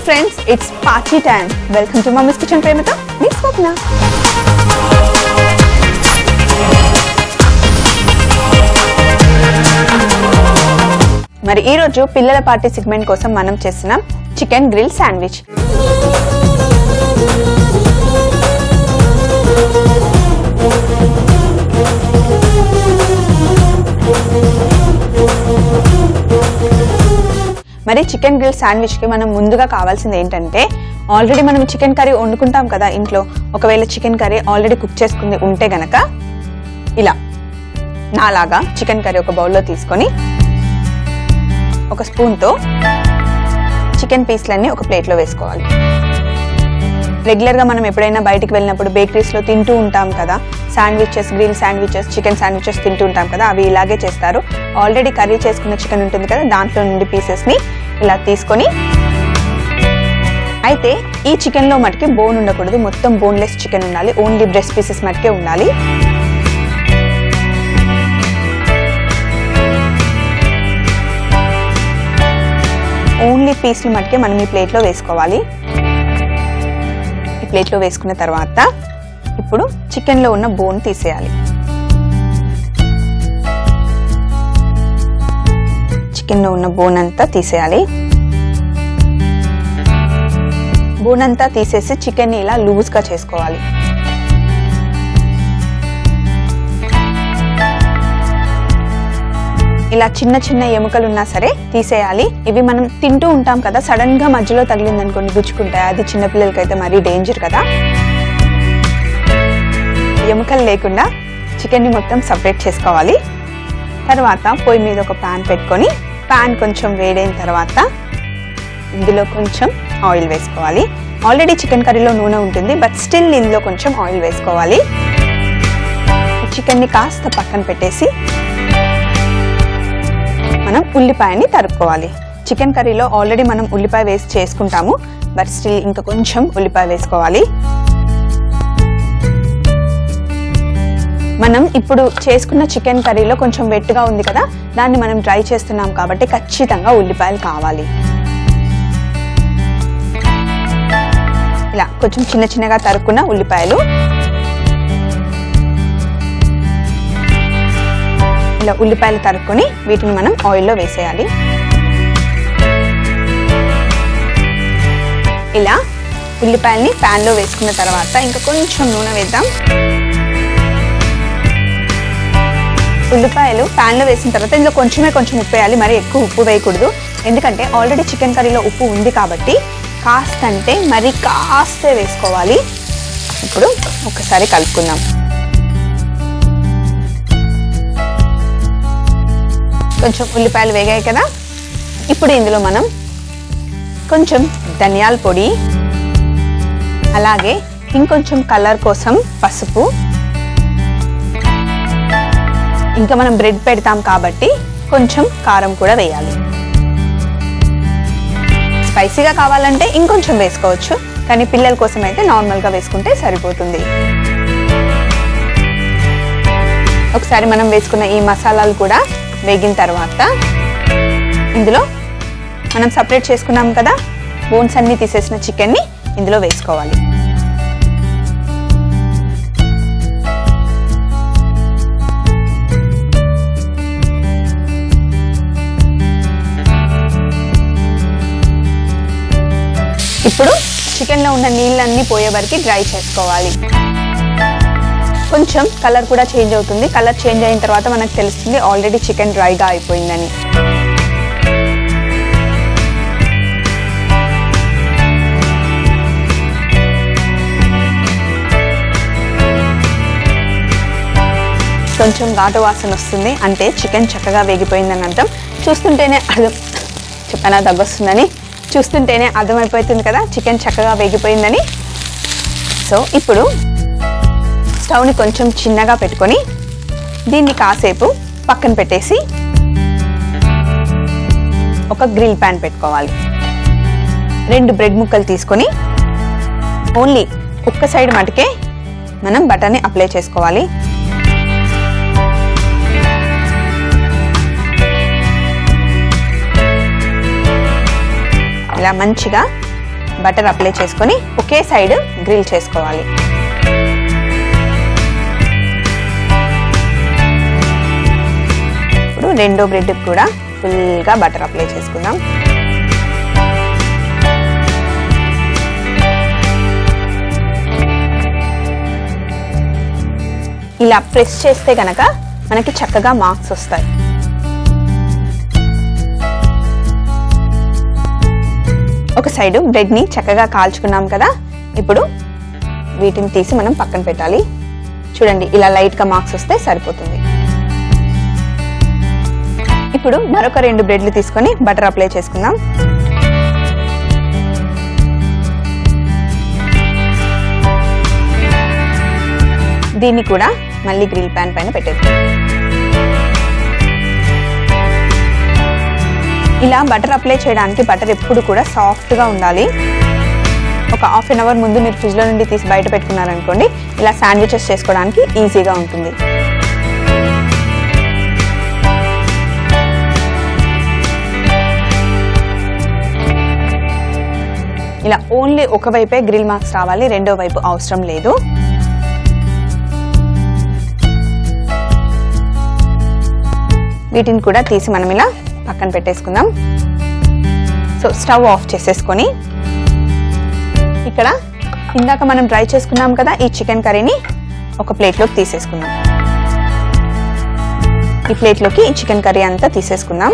friends, it's party time. Welcome to Mommy's Kitchen Premita. Me Swapna. మరి ఈ రోజు పిల్లల పార్టీ సెగ్మెంట్ కోసం మనం చేస్తున్నాం చికెన్ గ్రిల్ శాండ్విచ్. మరి చికెన్ గ్రిల్ శాండ్విచ్ కి మనం ముందుగా కావాల్సింది ఏంటంటే ఆల్రెడీ మనం చికెన్ కర్రీ వండుకుంటాం కదా ఇంట్లో. ఒకవేళ చికెన్ కర్రీ ఆల్రెడీ కుక్ చేసుకుంది ఉంటే గనక ఇలా నాలాగా చికెన్ కర్రీ ఒక బౌల్లో తీసుకొని ఒక స్పూన్తో చికెన్ పీస్లన్నీ ఒక ప్లేట్లో వేసుకోవాలి. రెగ్యులర్గా మనం ఎప్పుడైనా బయటికి వెళ్ళినప్పుడు బేకరీస్లో తింటూ ఉంటాం కదా, sandwiches, grill sandwiches, chicken sandwiches తింటూ ఉంటాం కదా, అవి ఇలాగే చేస్తారు. ఆల్రెడీ కర్రీ చేసుకున్న చికెన్ ఉంటుంది కదా, దాంట్లో నుండి పీసెస్ని ఇలా తీసుకొని, అయితే ఈ చికెన్లో మటుకి బోన్ ఉండకూడదు, మొత్తం బోన్లెస్ చికెన్ ఉండాలి, ఓన్లీ బ్రెస్ట్ పీసెస్ మటుకే ఉండాలి. ఓన్లీ పీస్లు మటుకే మనం ఈ ప్లేట్లో వేసుకోవాలి. ఈ ప్లేట్లో వేసుకున్న తర్వాత ఇప్పుడు చికెన్లో ఉన్న బోన్ తీసేయాలి. చికెన్లో ఉన్న బోన్ అంతా తీసేయాలి. బోన్ అంతా తీసేసి చికెన్ని ఇలా లూజ్గా చేసుకోవాలి. ఇలా చిన్న చిన్న ఎముకలు ఉన్నా సరే తీసేయాలి. ఇవి మనం తింటూ ఉంటాం కదా, సడన్ గా మధ్యలో తగిలింది అనుకోండి గుచ్చుకుంటాయి, అది చిన్నపిల్లలకి అయితే మరీ డేంజర్ కదా. ఎముకలు లేకుండా చికెన్ని మొత్తం సపరేట్ చేసుకోవాలి. తర్వాత పొయ్యి మీద ఒక ప్యాన్ పెట్టుకొని, ప్యాన్ కొంచెం వేడైన తర్వాత ఇందులో కొంచెం ఆయిల్ వేసుకోవాలి. ఆల్రెడీ చికెన్ కర్రీలో నూనె ఉంటుంది, బట్ స్టిల్ ఇందులో కొంచెం ఆయిల్ వేసుకోవాలి. చికెన్ని కాస్త పక్కన పెట్టేసి మనం ఉల్లిపాయని తరుక్కోవాలి. చికెన్ కర్రీలో ఆల్రెడీ మనం ఉల్లిపాయ వేసి చేసుకుంటాము, బట్ స్టిల్ ఇంకా కొంచెం ఉల్లిపాయ వేసుకోవాలి. మనం ఇప్పుడు చేసుకున్న చికెన్ కర్రీలో కొంచెం వెట్టుగా ఉంది కదా, దాన్ని మనం డ్రై చేస్తున్నాం కాబట్టి ఖచ్చితంగా ఉల్లిపాయలు కావాలి. ఇలా కొంచెం చిన్న చిన్నగా తరుక్కున్న ఉల్లిపాయలు ఇలా ఉల్లిపాయలు తరుక్కొని వీటిని మనం ఆయిల్లో వేసేయాలి. ఇలా ఉల్లిపాయల్ని ప్యాన్లో వేసుకున్న తర్వాత ఇంకా కొంచెం నూనె వేద్దాం. ఉల్లిపాయలు ప్యాన్లో వేసిన తర్వాత ఇందులో కొంచెం ఉప్పు వేయాలి, మరి ఎక్కువ ఉప్పు వేయకూడదు. ఎందుకంటే ఆల్రెడీ చికెన్ కర్రీలో ఉప్పు ఉంది కాబట్టి కాస్త అంటే మరి కాస్త వేసుకోవాలి. ఇప్పుడు ఒకసారి కలుపుకుందాం. కొంచెం ఉల్లిపాయలు వేగాయి కదా, ఇప్పుడు ఇందులో మనం కొంచెం ధనియాల పొడి, అలాగే ఇంకొంచెం కలర్ కోసం పసుపు, ఇంకా మనం బ్రెడ్ పెడతాం కాబట్టి కొంచెం కారం కూడా వేయాలి. స్పైసీగా కావాలంటే ఇంకొంచెం వేసుకోవచ్చు, కానీ పిల్లల కోసం అయితే నార్మల్గా వేసుకుంటే సరిపోతుంది. ఒకసారి మనం వేసుకున్న ఈ మసాలాలు కూడా వేగిన తర్వాత ఇందులో మనం సపరేట్ చేసుకున్నాం కదా బోన్స్ అన్ని తీసేసిన చికెన్ని ఇందులో వేసుకోవాలి. ఇప్పుడు చికెన్లో ఉన్న నీళ్ళన్నీ పోయే వరకు డ్రై చేసుకోవాలి. కొంచెం కలర్ కూడా చేంజ్ అవుతుంది. కలర్ చేంజ్ అయిన తర్వాత మనకు తెలుస్తుంది ఆల్రెడీ చికెన్ డ్రైగా అయిపోయిందని. కొంచెం ఘాటు వాసన వస్తుంది అంటే చికెన్ చక్కగా వేగిపోయిందని అర్థం. చూస్తుంటేనే చెప్పనా దగ్గొస్తుందని, చూస్తుంటేనే అర్థమైపోతుంది కదా చికెన్ చక్కగా వేగిపోయిందని. సో ఇప్పుడు స్టవ్ని కొంచెం చిన్నగా పెట్టుకొని దీన్ని కాసేపు పక్కన పెట్టేసి ఒక గ్రిల్ ప్యాన్ పెట్టుకోవాలి. 2 బ్రెడ్ ముక్కలు తీసుకొని ఓన్లీ ఒక్క సైడ్ మటుకే మనం బటర్ని అప్లై చేసుకోవాలి. ఇలా మంచిగా బటర్ అప్లై చేసుకొని ఒకే సైడ్ గ్రిల్ చేసుకోవాలి. ఇప్పుడు రెండో బ్రెడ్ కూడా ఫుల్గా బటర్ అప్లై చేసుకుందాం. ఇలా ప్రెస్ చేస్తే గనక మనకి చక్కగా మార్క్స్ వస్తాయి. ఒక సైడు బ్రెడ్ని చక్కగా కాల్చుకున్నాం కదా, ఇప్పుడు వీటిని తీసి మనం పక్కన పెట్టాలి. చూడండి, ఇలా లైట్గా మార్క్స్ వస్తే సరిపోతుంది. ఇప్పుడు మరొక 2 బ్రెడ్లు తీసుకొని బటర్ అప్లై చేసుకుందాం. దీన్ని కూడా మళ్ళీ గ్రిల్ ప్యాన్ పైన పెట్టేద్దాం. ఇలా బటర్ అప్లై చేయడానికి బటర్ ఎప్పుడు కూడా సాఫ్ట్గా ఉండాలి. ఒక హాఫ్ అన్ అవర్ ముందు మీరు ఫ్రిడ్జ్లో నుండి తీసి బయట పెట్టుకున్నారనుకోండి, ఇలా శాండ్విచెస్ చేసుకోవడానికి ఈజీగా ఉంటుంది. ఇలా ఓన్లీ ఒకవైపే గ్రిల్ మార్క్స్ రావాలి, రెండో వైపు అవసరం లేదు. వీటిని కూడా తీసి మనం ఇలా పక్కన పెట్టేసుకుందాం. సో స్టవ్ ఆఫ్ చేసేసుకొని ఇక్కడ ఇందాక మనం డ్రై చేసుకున్నాం కదా ఈ చికెన్ కర్రీని ఒక ప్లేట్లోకి తీసేసుకుందాం. ఈ ప్లేట్లోకి ఈ చికెన్ కర్రీ అంతా తీసేసుకుందాం.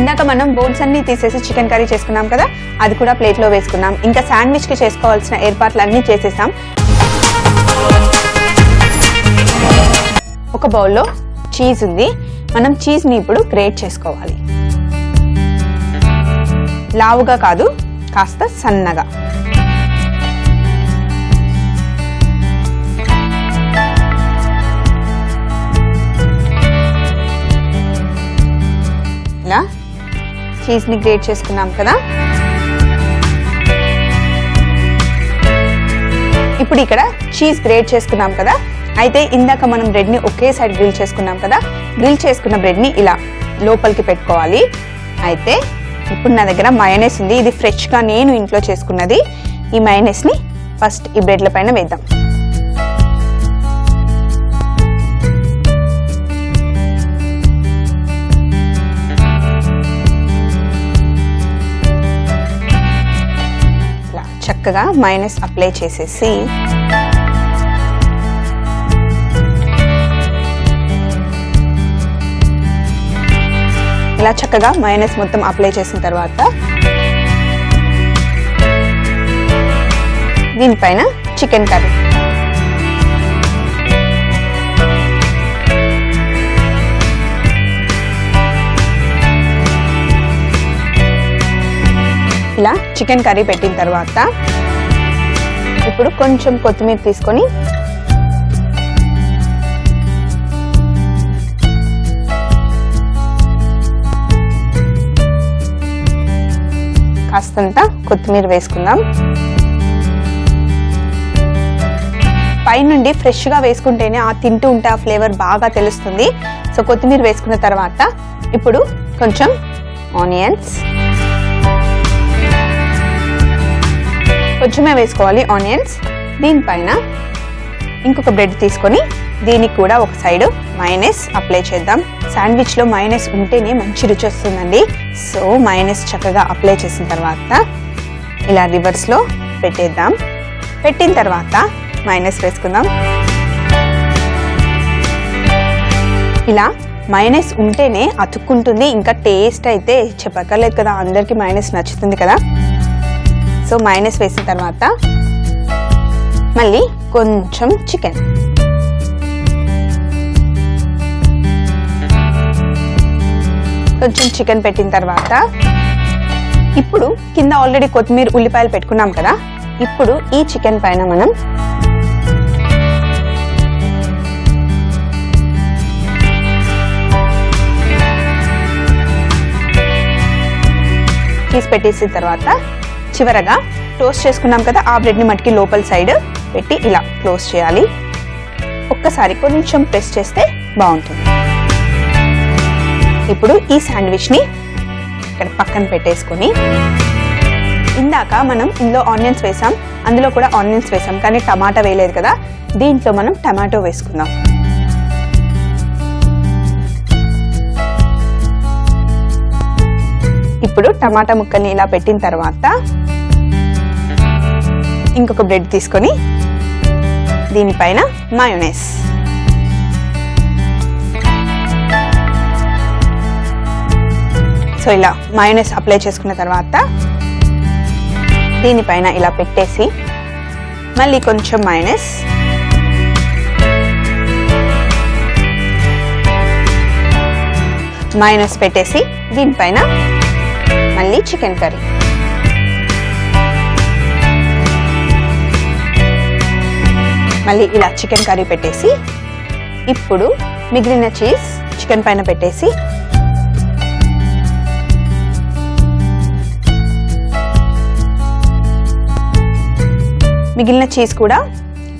ఇందాక మనం బోన్స్ అన్ని తీసేసి చికెన్ కర్రీ చేసుకున్నాం కదా, అది కూడా ప్లేట్లో వేసుకున్నాం. ఇంకా శాండ్విచ్కి చేసుకోవాల్సిన ఏర్పాట్లు అన్నీ చేసేసాం. ఒక బౌల్లో చీజ్ ఉంది, మనం చీజ్ని ఇప్పుడు గ్రేట్ చేసుకోవాలి. లావుగా కాదు, కాస్త సన్నగా. ఇలా చీజ్ని గ్రేట్ చేసుకున్నాం కదా. ఇప్పుడు ఇక్కడ చీజ్ గ్రేట్ చేసుకున్నాం కదా, అయితే ఇందాక మనం బ్రెడ్ని ఒకే సైడ్ గ్రిల్ చేసుకున్నాం కదా, గ్రిల్ చేసుకున్న బ్రెడ్ని ఇలా లోపలికి పెట్టుకోవాలి. అయితే ఇప్పుడు నా దగ్గర మయోనైస్ ఉంది, ఇది ఫ్రెష్గా నేను ఇంట్లో చేసుకున్నది. ఈ మయోనైస్ని ఫస్ట్ ఈ బ్రెడ్ల పైన వేద్దాం. ఇలా చక్కగా మయోనైస్ అప్లై చేసేసి ఇలా చక్కగా మయోనైస్ మొత్తం అప్లై చేసిన తర్వాత దీనిపైన చికెన్ కర్రీ, ఇలా చికెన్ కర్రీ పెట్టిన తర్వాత ఇప్పుడు కొంచెం కొత్తిమీర తీసుకొని కాస్తంత కొత్తిమీర వేసుకుందాం. పైనుండి ఫ్రెష్గా వేసుకుంటేనే ఆ తింటూ ఉంటే ఆ ఫ్లేవర్ బాగా తెలుస్తుంది. సో కొత్తిమీర వేసుకున్న తర్వాత ఇప్పుడు కొంచెం ఆనియన్స్, కొంచెమే వేసుకోవాలి ఆనియన్స్. దీనిపైన ఇంకొక బ్రెడ్ తీసుకొని దీనికి కూడా ఒక సైడ్ మయోనైస్ అప్లై చేద్దాం. శాండ్విచ్లో మయోనైస్ ఉంటేనే మంచి రుచి వస్తుందండి. సో మయోనైస్ చక్కగా అప్లై చేసిన తర్వాత ఇలా రివర్స్లో పెట్టేద్దాం. పెట్టిన తర్వాత మయోనైస్ వేసుకుందాం. ఇలా మయోనైస్ ఉంటేనే అతుక్కుంటుంది, ఇంకా టేస్ట్ అయితే చెప్పక్కర్లేదు కదా, అందరికీ మయోనైస్ నచ్చుతుంది కదా. సో మయోనైస్ వేసిన తర్వాత మళ్ళీ కొంచెం చికెన్, కొంచెం చికెన్ పెట్టిన తర్వాత ఇప్పుడు కింద ఆల్రెడీ కొత్తిమీర ఉల్లిపాయలు పెట్టుకున్నాం కదా, ఇప్పుడు ఈ చికెన్ పైన మనం తీసి పెట్టేసిన తర్వాత చివరగా టోస్ట్ చేసుకున్నాం కదా ఆ బ్రెడ్ని మట్టికి లోపల సైడ్ పెట్టి ఇలా క్లోజ్ చేయాలి. ఒక్కసారి కొంచెం ప్రెస్ చేస్తే బాగుంటుంది. ఇప్పుడు ఈ శాండ్విచ్ని ఇక్కడ పక్కన పెట్టేసుకొని ఇందాక మనం ఇందులో ఆనియన్స్ వేసాం, అందులో కూడా ఆనియన్స్ వేసాం, కానీ టమాటా వేయలేదు కదా. దీంట్లో మనం టమాటో వేసుకుందాం. ఇప్పుడు టమాటా ముక్కల్ని ఇలా పెట్టిన తర్వాత ఇంకొక బ్రెడ్ తీసుకొని దీనిపైన మయోనైస్, సో ఇలా మయోనైస్ అప్లై చేసుకున్న తర్వాత దీనిపైన ఇలా పెట్టేసి మళ్ళీ కొంచెం మయోనైస్ పెట్టేసి దీనిపైన మళ్ళీ చికెన్ కర్రీ, మళ్ళీ ఇలా చికెన్ కర్రీ పెట్టేసి ఇప్పుడు మిగిలిన చీజ్ చికెన్ పైన పెట్టేసి మిగిలిన చీజ్ కూడా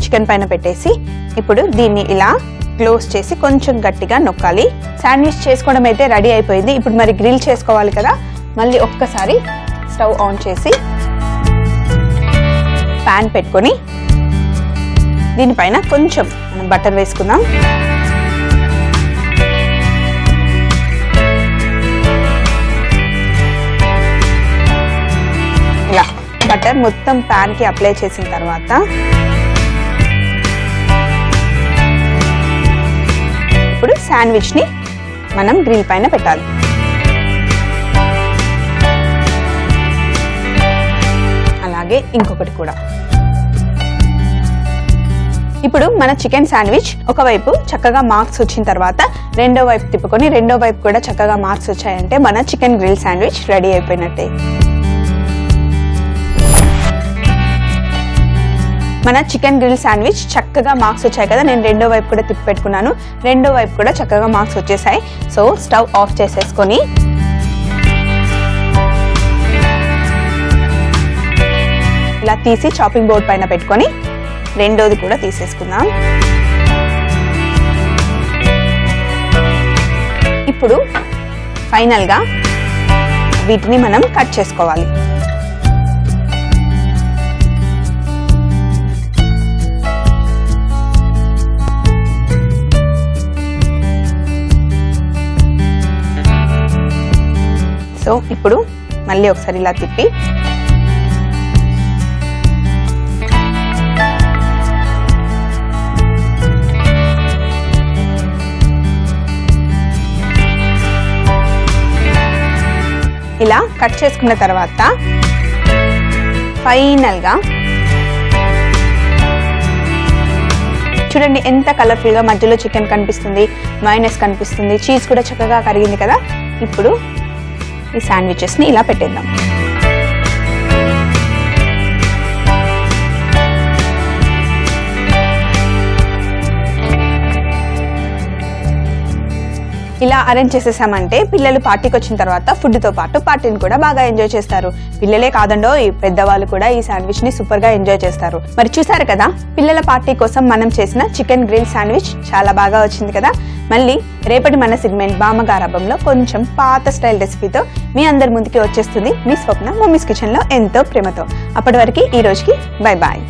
చికెన్ పైన పెట్టేసి ఇప్పుడు దీన్ని ఇలా క్లోజ్ చేసి కొంచెం గట్టిగా నొక్కాలి. శాండ్విచ్ చేసుకోవడం అయితే రెడీ అయిపోయింది. ఇప్పుడు మరి గ్రిల్ చేసుకోవాలి కదా. మళ్ళీ ఒక్కసారి స్టవ్ ఆన్ చేసి ప్యాన్ పెట్టుకొని దీనిపైన కొంచెం మనం బటర్ వేసుకుందాం. ఇలా బటర్ మొత్తం ప్యాన్ కి అప్లై చేసిన తర్వాత ఇప్పుడు శాండ్విచ్ ని మనం గ్రిల్ పైన పెట్టాలి. అలాగే ఇంకొకటి కూడా. ఇప్పుడు మన చికెన్ శాండ్విచ్ ఒకవైపు చక్కగా మార్క్స్ వచ్చిన తర్వాత రెండో వైపు తిప్పుకొని రెండో వైపు కూడా చక్కగా మార్క్స్ వచ్చాయంటే మన చికెన్ గ్రిల్ శాండ్విచ్ రెడీ అయిపోయినట్టే. మన చికెన్ గ్రిల్ శాండ్విచ్ చక్కగా మార్క్స్ వచ్చాయి కదా. నేను రెండో వైపు కూడా తిప్పి పెట్టుకున్నాను, రెండో వైపు కూడా చక్కగా మార్క్స్ వచ్చేసాయి. సో స్టవ్ ఆఫ్ చేసేసుకొని ఇలా తీసి చాపింగ్ బోర్డ్ పైన పెట్టుకొని రెండోది కూడా తీసేసుకుందాం. ఇప్పుడు ఫైనల్ గా వీటిని మనం కట్ చేసుకోవాలి. సో ఇప్పుడు మళ్ళీ ఒకసారి ఇలా తిప్పి ఇలా కట్ చేసుకున్న తర్వాత ఫైనల్ గా చూడండి ఎంత కలర్ఫుల్ గా మధ్యలో చికెన్ కనిపిస్తుంది, మయోనైస్ కనిపిస్తుంది, చీజ్ కూడా చక్కగా కరిగింది కదా. ఇప్పుడు ఈ శాండ్విచెస్ ని ఇలా పెట్టేద్దాం. ఇలా అరేంజ్ చేసేసామంటే పిల్లలు పార్టీకి వచ్చిన తర్వాత ఫుడ్ తో పాటు పార్టీని కూడా బాగా ఎంజాయ్ చేస్తారు. పిల్లలే కాదండో ఈ పెద్దవాళ్ళు కూడా ఈ శాండ్విచ్ ని సూపర్ గా ఎంజాయ్ చేస్తారు. మరి చూసారు కదా పిల్లల పార్టీ కోసం మనం చేసిన చికెన్ గ్రిల్ శాండ్విచ్ చాలా బాగా వచ్చింది కదా. మళ్ళీ రేపటి మన సెగ్మెంట్ బామ్మగారాబంలో కొంచెం పాత స్టైల్ రెసిపీతో మీ అందరి ముందుకి వచ్చేస్తుంది మీ స్వప్న మమ్మీస్ కిచెన్ లో ఎంతో ప్రేమతో. అప్పటి వరకు ఈ రోజుకి బై బాయ్.